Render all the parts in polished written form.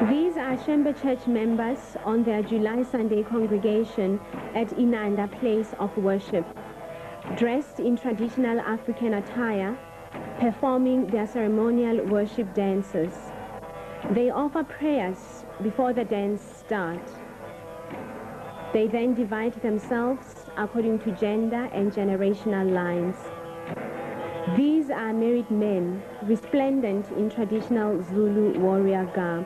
These are Shambo Church members on their July Sunday congregation at Inyanga place of worship, dressed in traditional African attire, performing their ceremonial worship dances. They offer prayers before the dance starts. They then divide themselves according to gender and generational lines. These are married men, resplendent in traditional Zulu warrior garb.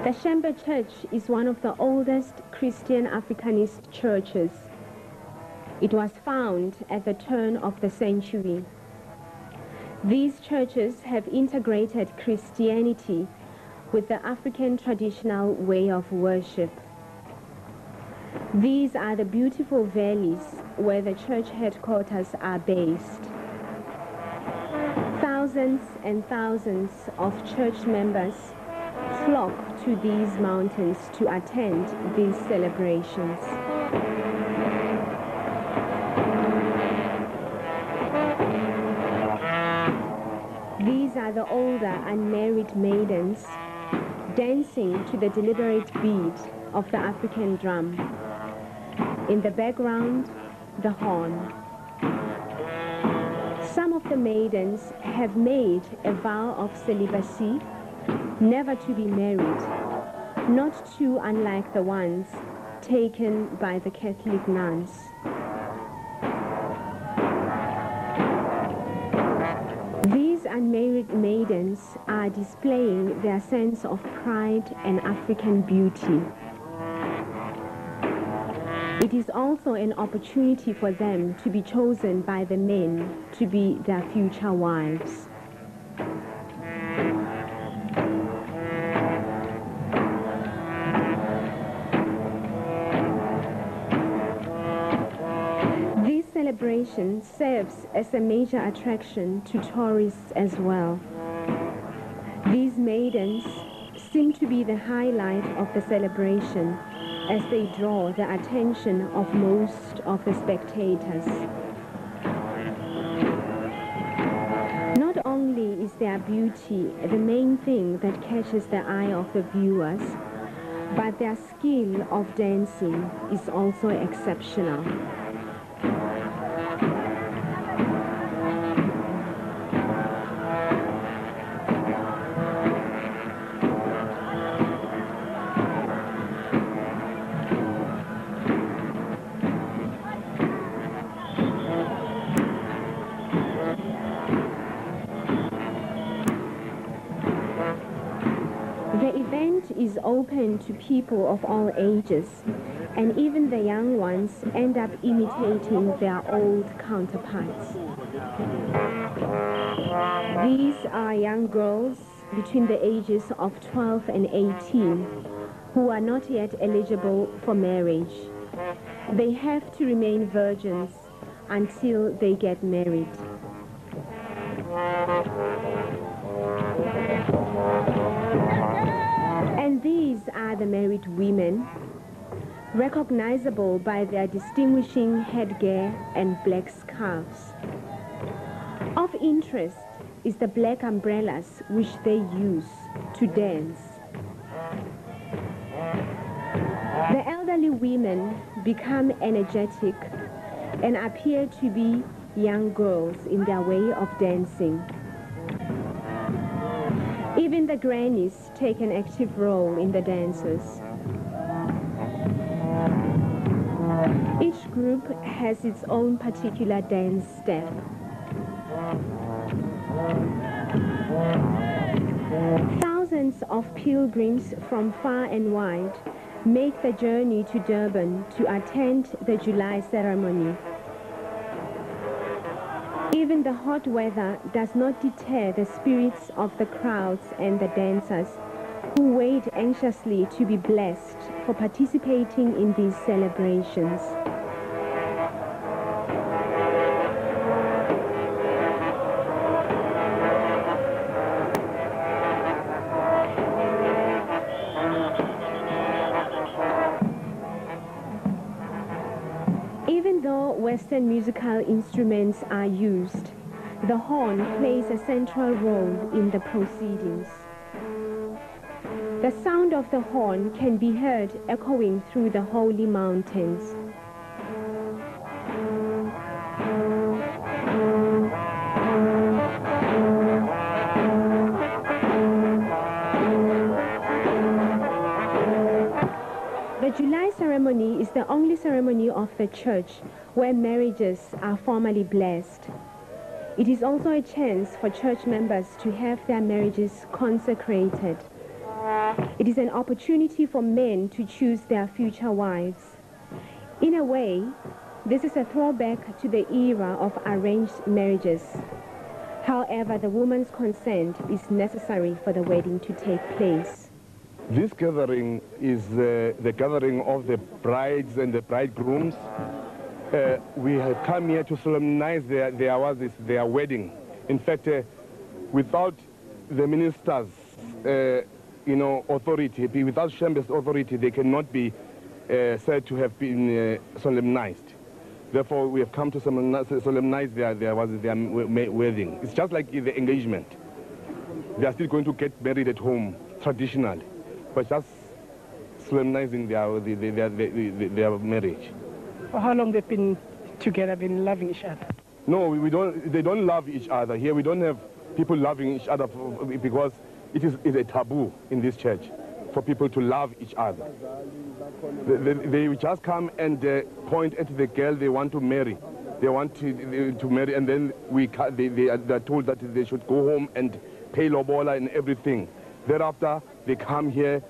The Shambo Church is one of the oldest Christian Africanist churches. It was found at the turn of the century. These churches have integrated Christianity with the African traditional way of worship. These are the beautiful valleys where the church headquarters are based. Thousands and thousands of church members flock to these mountains to attend these celebrations. These are the older unmarried maidens dancing to the deliberate beat of the African drum. In the background, the horn. Some of the maidens have made a vow of celibacy, never to be married, not too unlike the ones taken by the Catholic nuns. These unmarried maidens are displaying their sense of pride and African beauty. It is also an opportunity for them to be chosen by the men to be their future wives. This celebration serves as a major attraction to tourists as well. These maidens seem to be the highlight of the celebration as they draw the attention of most of the spectators. Not only is their beauty the main thing that catches the eye of the viewers, but their skill of dancing is also exceptional. The event is open to people of all ages, and even the young ones end up imitating their old counterparts. These are young girls between the ages of 12 and 18 who are not yet eligible for marriage. They have to remain virgins until they get married. And these are the married women, recognizable by their distinguishing headgear and black scarves. Of interest is the black umbrellas which they use to dance. The elderly women become energetic and appear to be young girls in their way of dancing. Even the grannies take an active role in the dances. Each group has its own particular dance step. Thousands of pilgrims from far and wide make the journey to Durban to attend the July ceremony. Even the hot weather does not deter the spirits of the crowds and the dancers who wait anxiously to be blessed for participating in these celebrations. Even though Western musical instruments are used, The horn plays a central role in the proceedings. The sound of the horn can be heard echoing through the holy mountains. The July ceremony is the only ceremony of the church where marriages are formally blessed. It is also a chance for church members to have their marriages consecrated. It is an opportunity for men to choose their future wives. In a way, this is a throwback to the era of arranged marriages. However, the woman's consent is necessary for the wedding to take place. This gathering is the gathering of the brides and the bridegrooms. We have come here to solemnize their wedding. In fact, without the minister's authority, without Shambo's authority, they cannot be said to have been solemnized. Therefore, we have come to solemnize their wedding. It's just like the engagement. They are still going to get married at home, traditionally, but just solemnizing their marriage. For how long they've been together, been loving each other? No, we don't. They don't love each other. Here we don't have people loving each other because it is a taboo in this church for people to love each other. They just come and point at the girl they want to marry. They want to marry, and then they are told that they should go home and pay lobola and everything. Thereafter, they come here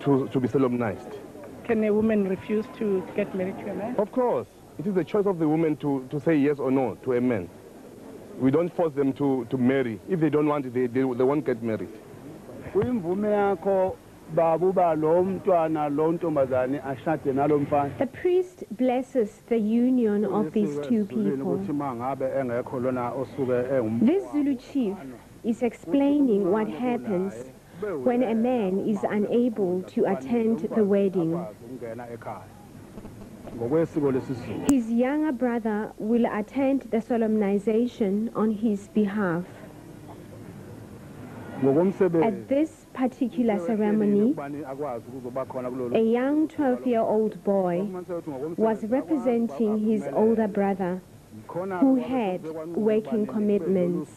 to be solemnized. Can a woman refuse to get married to a man? Of course. It is the choice of the woman to say yes or no to a man. We don't force them to marry. If they don't want it, they won't get married. The priest blesses the union of these two people. This Zulu chief is explaining what happens when a man is unable to attend the wedding. His younger brother will attend the solemnization on his behalf. At this particular ceremony, a young 12-year-old boy was representing his older brother, who had working commitments.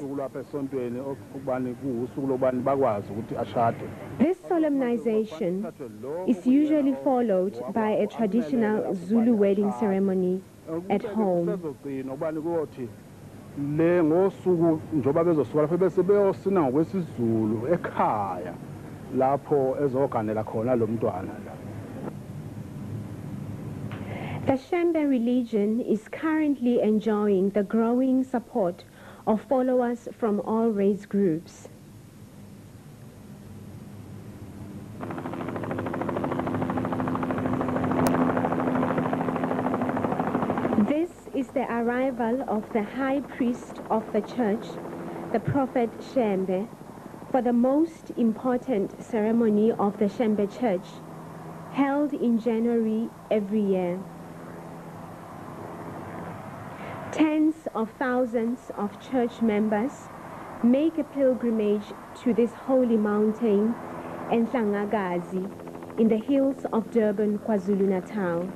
This solemnization is usually followed by a traditional Zulu wedding ceremony at home. The Shambo religion is currently enjoying the growing support of followers from all race groups. This is the arrival of the high priest of the church, the prophet Shambo, for the most important ceremony of the Shambo Church, held in January every year. Tens of thousands of church members make a pilgrimage to this holy mountain, Inyanga, in the hills of Durban, KwaZulu-Natal.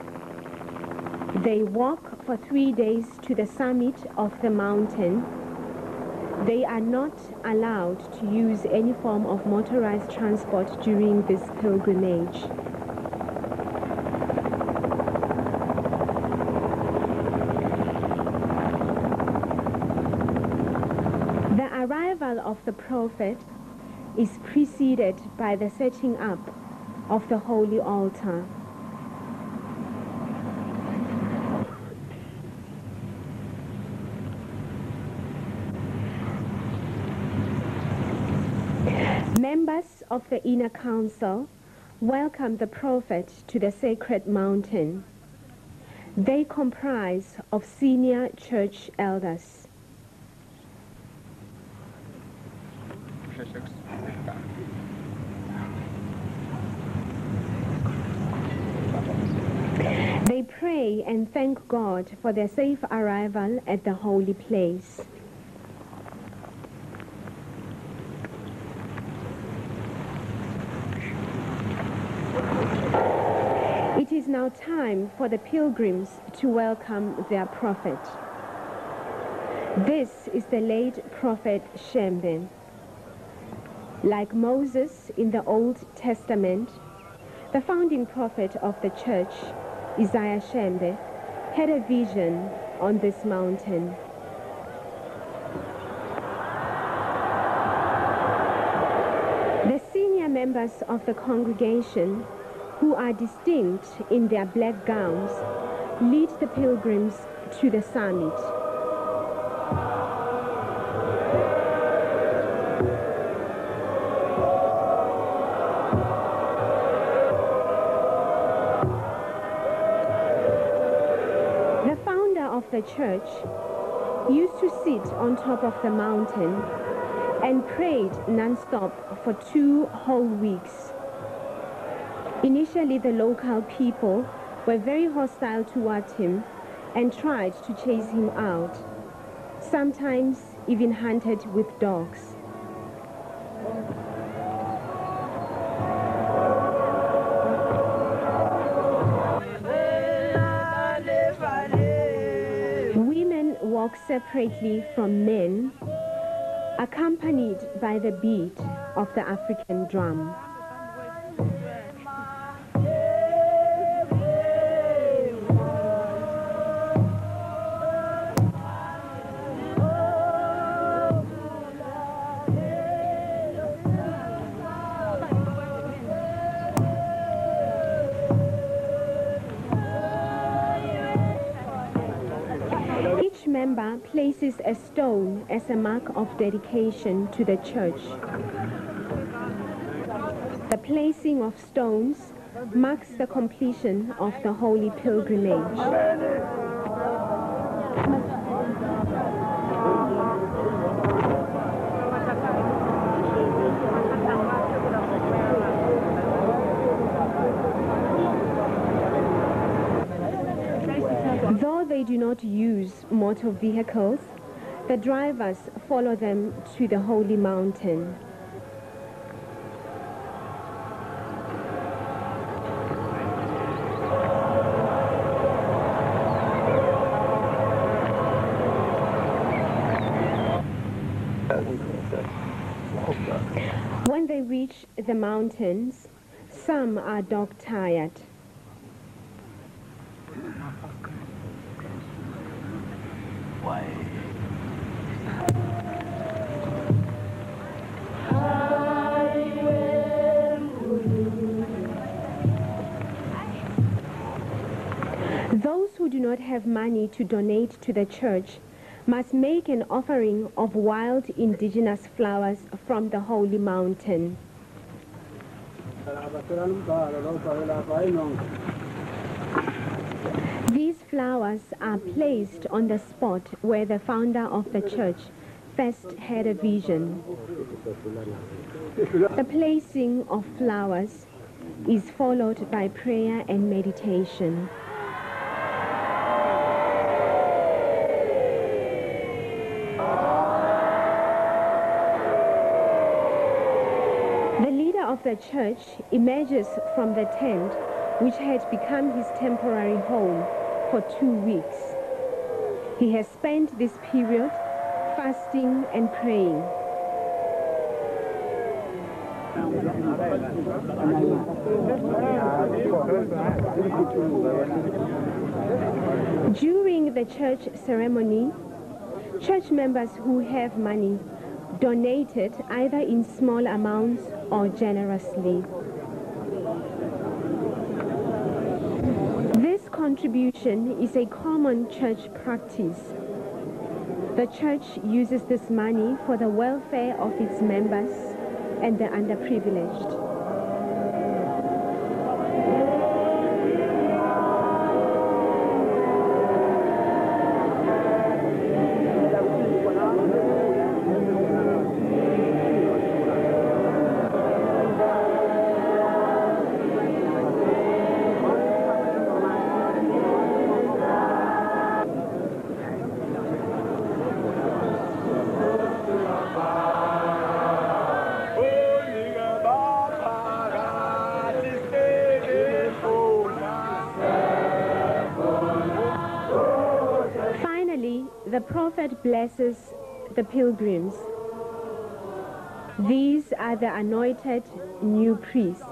They walk for 3 days to the summit of the mountain. They are not allowed to use any form of motorized transport during this pilgrimage. The arrival of the prophet is preceded by the setting up of the holy altar. Members of the inner council welcome the prophet to the sacred mountain. They comprise of senior church elders. They pray and thank God for their safe arrival at the holy place. is now time for the pilgrims to welcome their prophet. This is the late prophet Shambo. Like Moses in the Old Testament, the founding prophet of the church, Shambo, had a vision on this mountain. The senior members of the congregation, who are distinct in their black gowns, lead the pilgrims to the summit. The founder of the church used to sit on top of the mountain and prayed non-stop for 2 whole weeks. Initially, the local people were very hostile towards him and tried to chase him out, sometimes even hunted with dogs. Women walk separately from men, accompanied by the beat of the African drum. Each member places a stone as a mark of dedication to the church. The placing of stones marks the completion of the holy pilgrimage. Though they do not use motor vehicles, the drivers follow them to the holy mountain. When they reach the mountains, some are dog-tired. Those who do not have money to donate to the church must make an offering of wild indigenous flowers from the holy mountain. These flowers are placed on the spot where the founder of the church first had a vision. The placing of flowers is followed by prayer and meditation. The leader of the church emerges from the tent, which had become his temporary home, for 2 weeks. He has spent this period fasting and praying. During the church ceremony, church members who have money donate it either in small amounts or generously. This contribution is a common church practice. The church uses this money for the welfare of its members and the underprivileged. prophet blesses the pilgrims. These are the anointed new priests.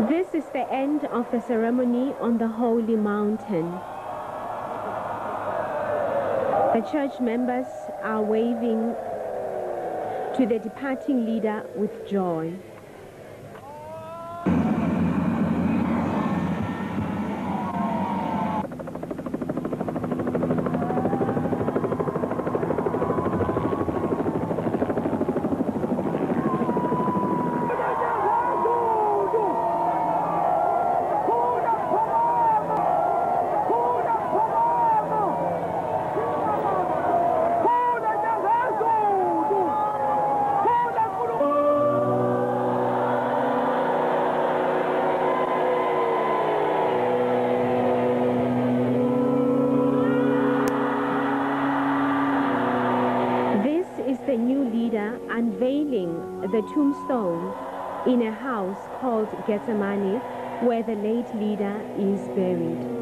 This is the end of the ceremony on the Holy Mountain. The church members are waving to the departing leader with joy. The new leader unveiling the tombstone in a house called Gethsemane, where the late leader is buried.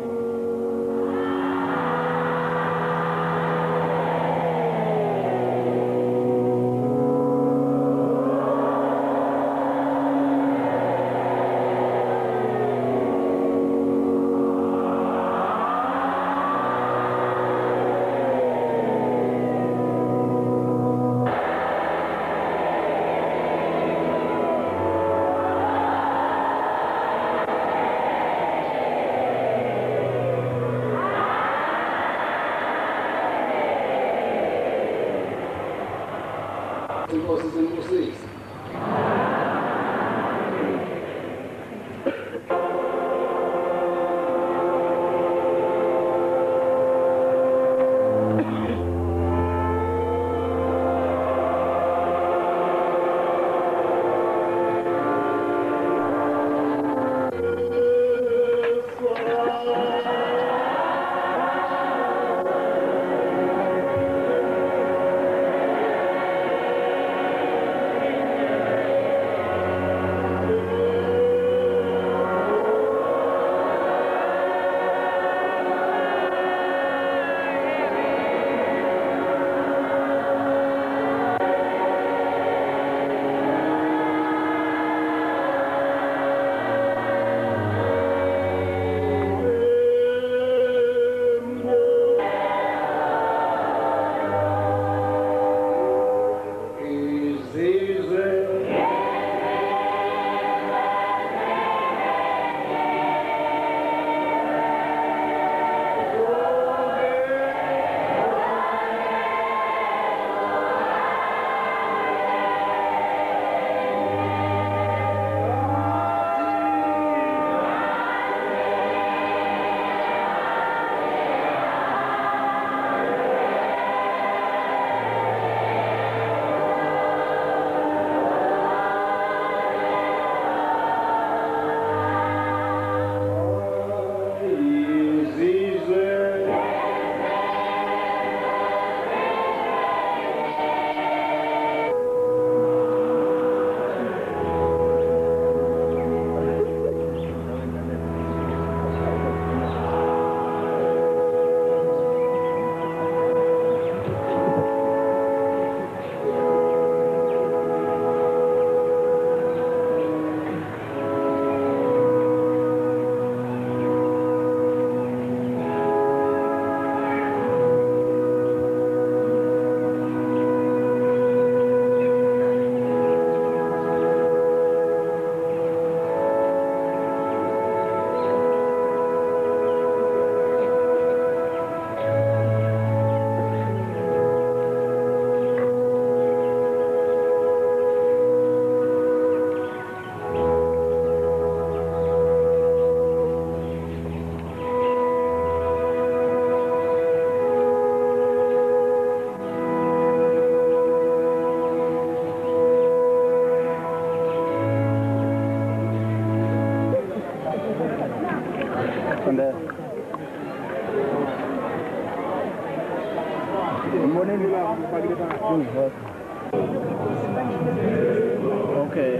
Okay.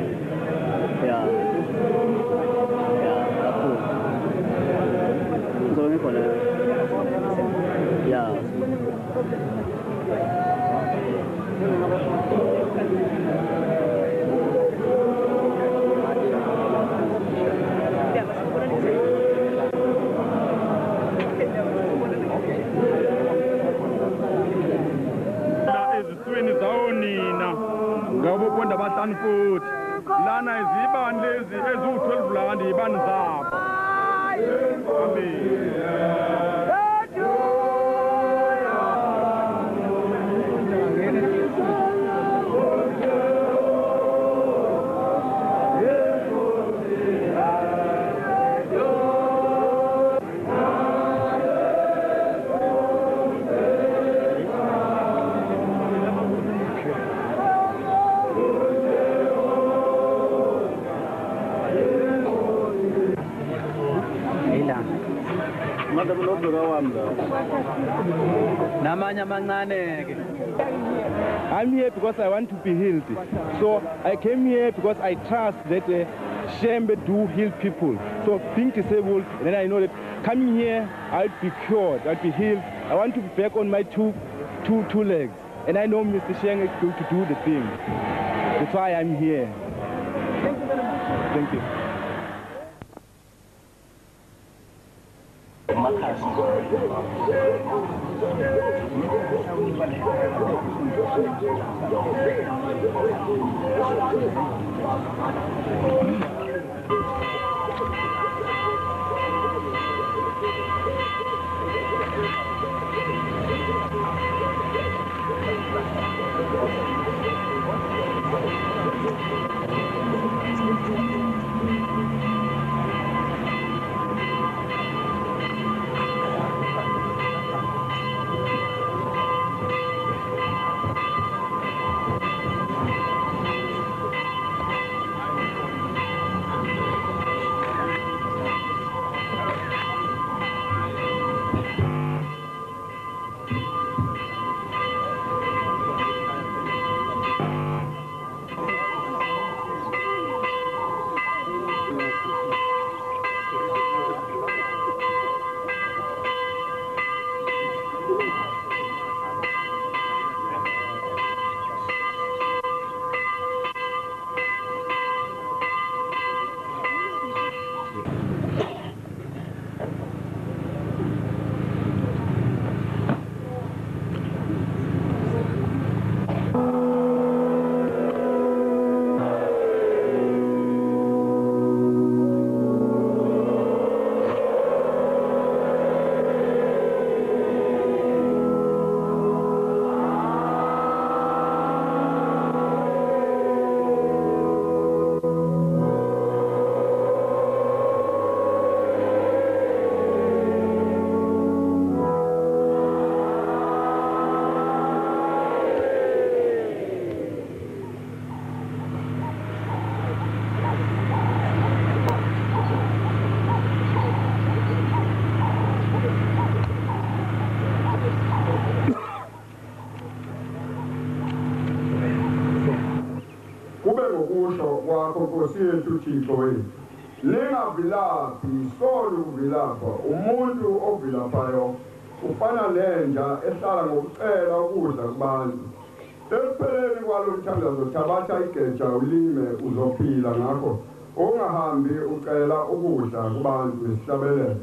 Yeah. Yeah, that's cool. So we're gonna. Yeah. Eziswini zawo nina ngabo bonda abahlanu futhi lana izibani lezi eziwu-12 rand ibani zabo. Amen. I'm here because I want to be healed. So I came here because I trust that Shambo do heal people. So being disabled, then I know that coming here, I'll be cured, I'll be healed. I want to be back on my two legs. And I know Mr. Shambo is going to do the thing. That's why I'm here. Thank you very much. Thank you. Nkosi yethu Thixo wethu lingavilaphi solo ukuvilapha umuntu ovilaphayo ufana nenja ehlala ngokucela ukudla kubantu ekupheleni kwalo mthandazo thabatha igeja ulime uzophila ngakho ungahambi ucela ukudla kubantu isihlabelele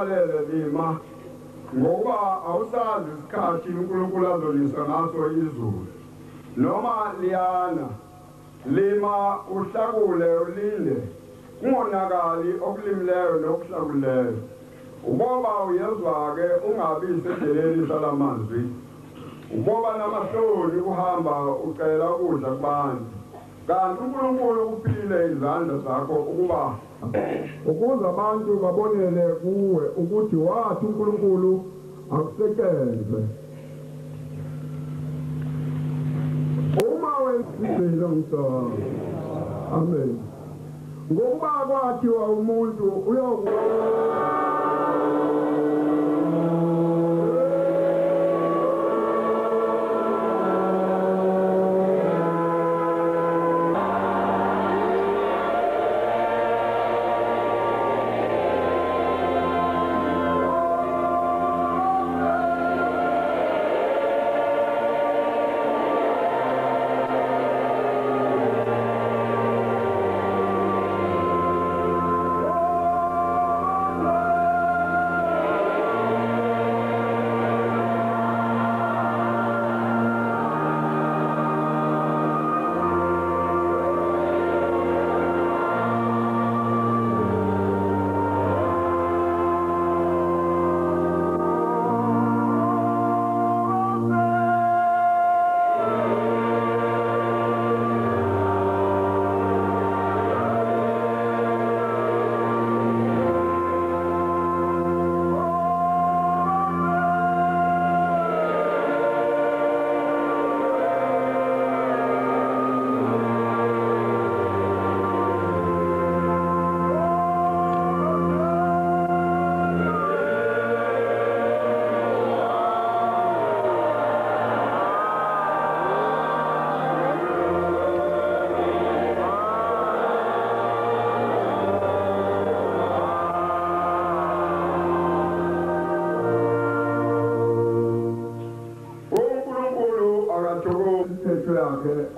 ulalele lima ngoba awusazi isikhathi uNkulunkulu azolisa ngaso izulu noma liyana lima uhlakule ulinde kungonakali okulimleyo nokuhlakuleyo uboba uyezwa-ke ungabi sendleleni salamazwi uboba namahloni uhamba ucela ukudla kubantu kanti uNkulunkulu uphile izandla zakho ukuba ukuze abantu babonele kuwe ukuthi wathi uNkulunkulu akusekenze uma wenzile umsana amen ngokuba kwathiwa umuntu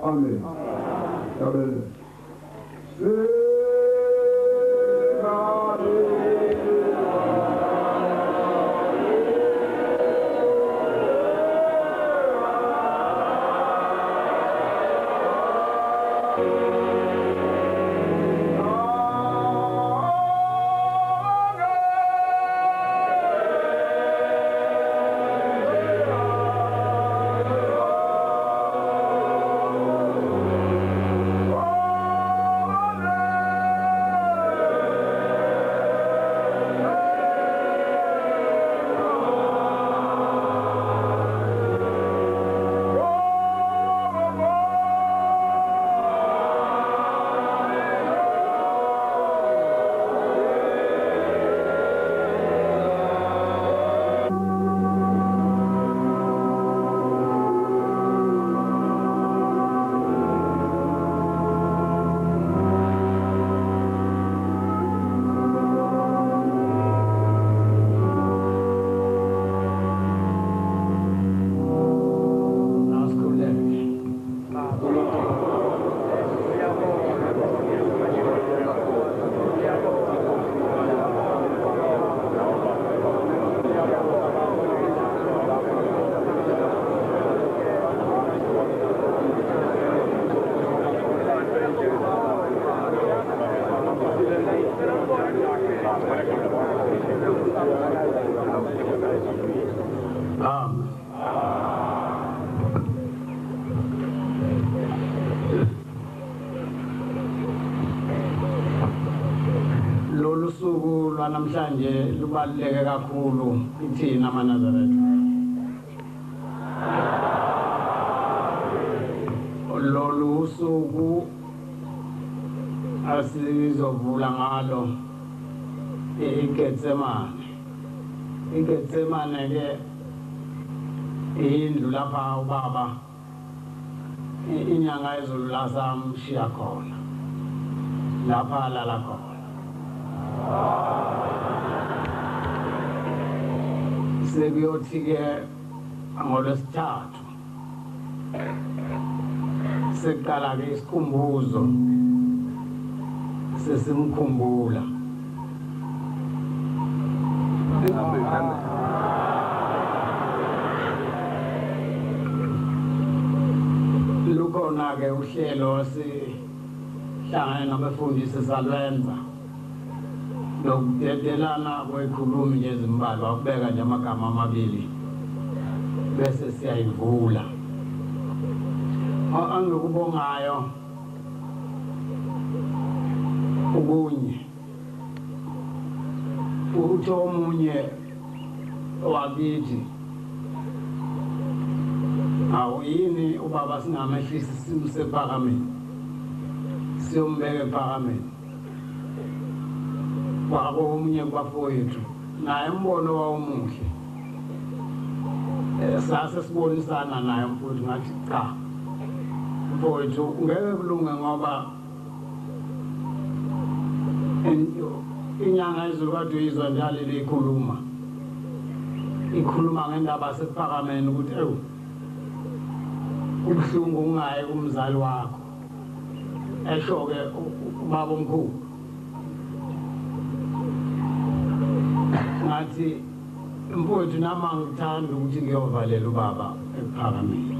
Amen. Amen. Namhlanje lubaluleke kakhulu kuthina amaNazaretha. Lolu suku asizovula ngalo iGetsemane. iGetsemane ke indlu lapha ubaba inyanga yezulu lasamshiya khona. Lapha lala khona. Sekuyothi-ke ngoLwesithathu sekuqala-ke isikhumbuzo sesimkhumbula lukhona-ke uhlelo sihlangane nabafundisi salwenza lokudedelana kwekhulumi nje ezimbalwa ukubeka nje amagama amabili bese siyayivula angikubongayo ukunye utho omunye wakithi awu yini ubaba singamehlisi simse ephakameni siyombeka ephakameni kwabo omunye kwafowethu naye umbono wawumuhle sase sibonisana naye mfowethu ngathi cha mfowethu ngeke kulunge ngoba inyanga Yezulu kade uyizwa njalo ikhuluma ngendaba sephakameni ukuthi ubuhlungu ungaye kumzali wakho esho-ke ubaba omkhulu ngathi mfowethu nami angithanda ukuthi ngiyovalela ubaba ephakameni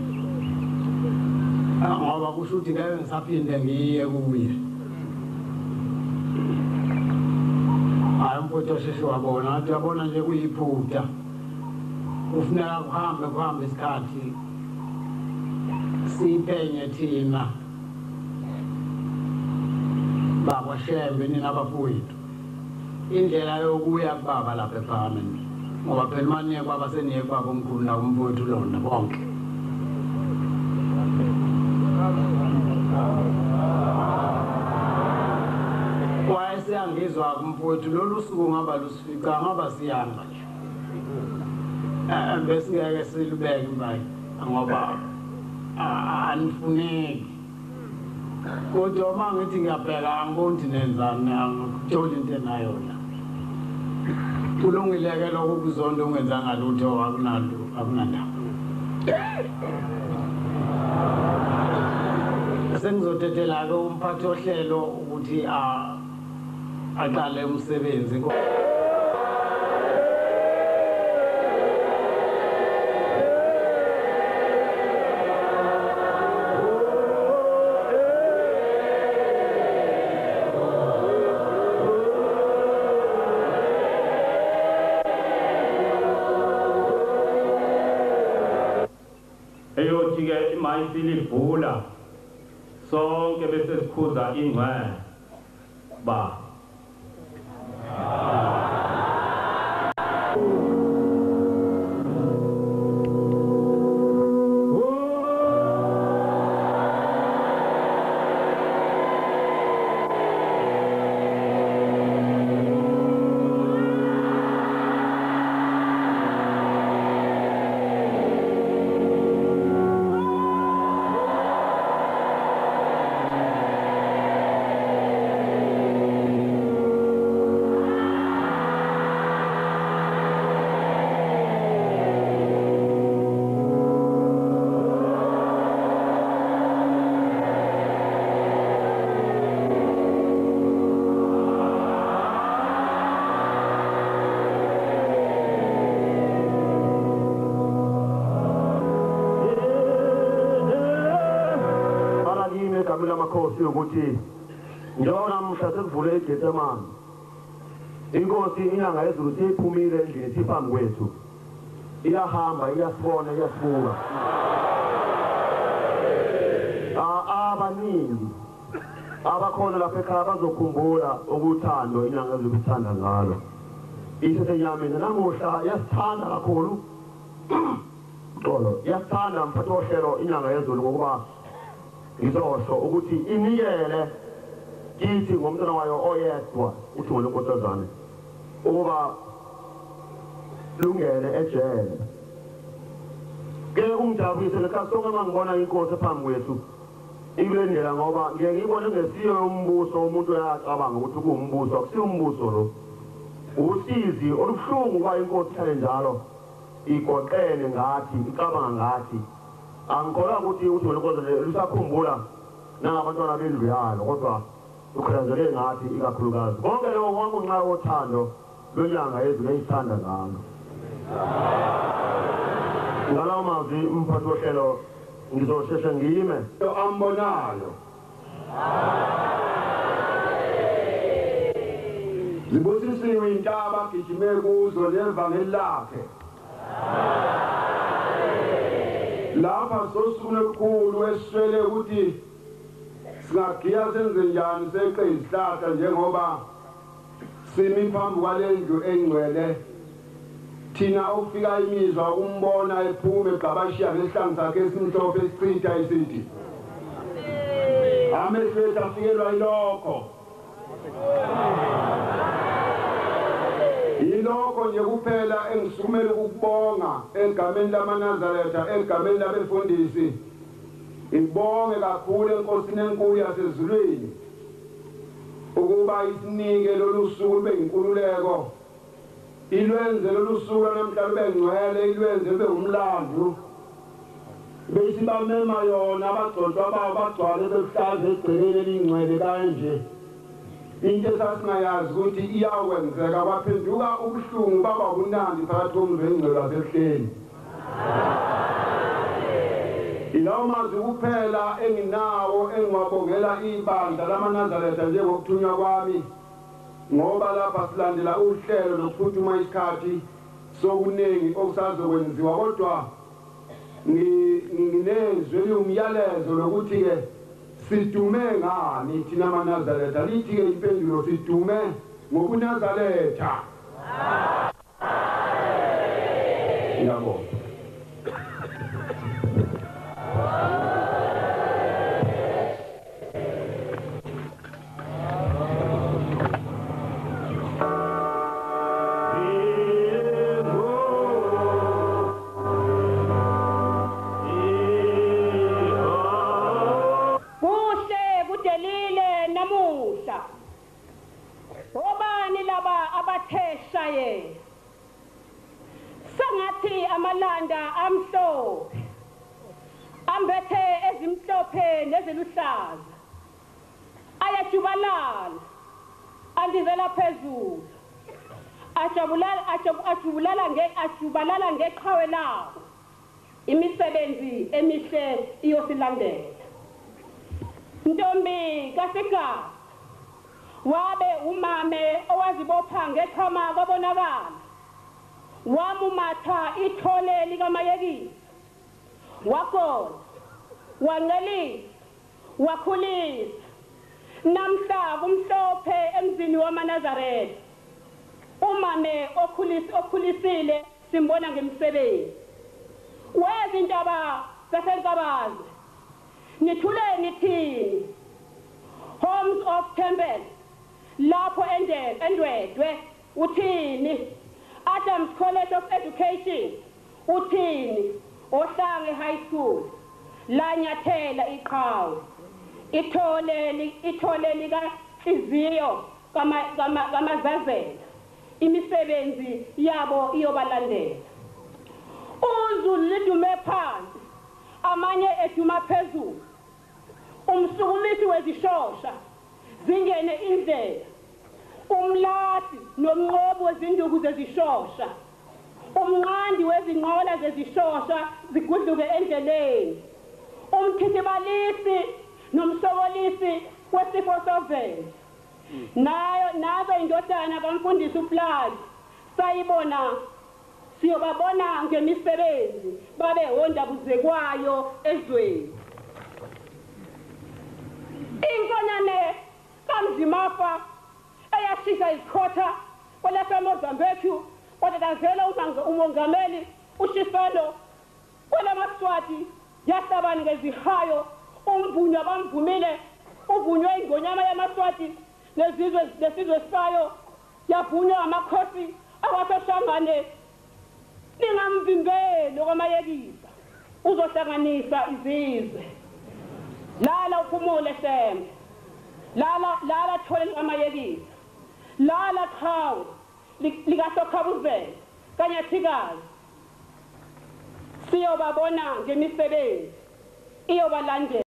ngoba kusho ukuthi ngeke ngisaphinde ngiye kuye hayi mfowethu osheshe wabona ngathi wabona nje kuyiphutha kufuneka kuhambe isikhathi siphenye thina baba Shembe nina abafowethu indlela yokuya kubaba lapha ephakameni ngoba phela manje kwaba seniye kwaba omkhulu na umfowethu lona bonke wayesiyangizwa kumfowethu lolu suku ngaba lusifica ngaba siyanga nje bese ngeke silubeke manje ngoba anifuneki kodwa uma ngithi ngiyabheka angiboni ukuthi nenzani angitholi into enayo la kulungileke lokho kuzonda ungenzanga lutho akunandaba sengizotethela-ke umphathi ohlelo ukuthi aqale umsebenzi eyothi-ke imayisiliphula sonke bese sikhuza ingcwele ba amakhosi ukuthi njengoba namuhla sekuvule iGetsemane inkosi inyanga Yezulu siyiphumile endlini siphambi kwethu iyahamba iyasibona iyasibuka abaningi abakhona lapha ekhaya bazokhumbula ukuthando inyanga Yezulu isithanda ngalo isesenyameni namuhla yasithanda kakhulu yasithanda mphathi wohlelo inyanga Yezulu ngokuba izosho ukuthi inikele kithi ngomntwana wayo oyedwa uthi ngolokosazane ukuba lungele ejele ke umjabulise lekha sonke mangibona inkosi phambi kwethu ikule ndlela ngoba ngeke ngibone ngesiyo umbuso umuntu uyacabanga ukuthi kuwumbuso akusiyo umbuso lo usizi olubuhlungu kwa inkosi ihlale njalo igoqene ngathi icabanga ngathi angikholwa ukuthi uthi ngolokosazane lusakhumbula nabantwana bendlu yalo kodwa ukhathazeke ngathi ikakhulukazi konke lokho konke nxa wothando lonyanga Yezulu eyithanda ngalo ngalawo mazwi umphathi wohlelo ngizosheshe ngime ambonayo zibusisiwe intaba gijime kuzo levangeli lakhe lapha sosuku olukhulu eswele ukuthi singagiya senze njani seqe isihlahla njengoba simi phambi kwalendlu engcwele thina ufika imizwa umbona ephume egabashiya ngesihlangu sakhe esimhlophe esichitha isithi amehlo ethu afikelwa yilokho yilokho nje kuphela engisukumele ukubonga egameni lamaNazaretha egameni labefundisi ngibonge kakhulu enkosini enkulu yasezulwini ukuba isinike lolu suku lube inkululeko ilwenze lolu suku namhla lube ngcwele ilwenze lube umlando besibamema yona abagcotshwa babo bagcwale behlaza egcekeni elingcwele kanje into esasingayazi ukuthi iyakwenzeka kwaphenduka ubuhlungu baba kunandi phakathi komzengcelo wasehleni ilawo mazwi kuphela enginawo engiwabongela ibandla lamaNazaretha njengokuthunywa kwami ngoba lapha silandela uhlelo lokuphuthuma isikhathi sokuningi okusazokwenziwa kodwa nginezwe umyalezo lokuthi ke sidume ngani thina amaNazaretha lithi ke impendulo sidume ngokuNazaretha yabo Sangathi amalanda amhlophe ambethe ezimhlophe neziluhlaza ayajubalala andivela phezulu ajubalala ngeqhawe lawo imisebenzi emihle iyosilandela Ntombi kaSigaba wabe umame owazibopha ngeqhama kwabonakala wamumatha ithole likamayekisi wakona wancelisa wakhulisa namhla kumhlophe emzini wamaNazaretha umame okhulisile simbona ngemsebenzi wezindaba zaseNkabazi nithuleni thini Homes of Temple lapho endwedwe uthini Adams College of Education uthini Ohlange High School lanyathela iqhawe ithole lika Hliziyo kamazazela imisebenzi yabo iyobalandela uZulu lidume phansi amanye eduma phezulu umsukumisi wezishosha zingene indlela umlati nomnqobo wezinduku zezishosha umnqandi wezinqola zezishosha zigudluke endleleni umkhithibalisi nomsokolisi wesifo sovelo nazo indodana kamfundisi uPlazi sayibona siyobabona ngemisebenzi babe hondabuzekwayo ezweni inkonyane kamzimafa eyashisa ikhotha kwelasa Mozambique kwatatazela umongameli uShiselo kwelamaswati yahlabani ngezihayo umvunywa bamvumile uvunywe ingonyama yamaswati nesizwe sayo yavunywa amakhosi awasoshangane ningamvimbeli kwamayekisa uzohlanganisa izizwe lala uphumule Shambo lala thole amayekisa lala qhawe likasokhabuzela kanyathikazi siyobabona ngemisebenzi iyobalandela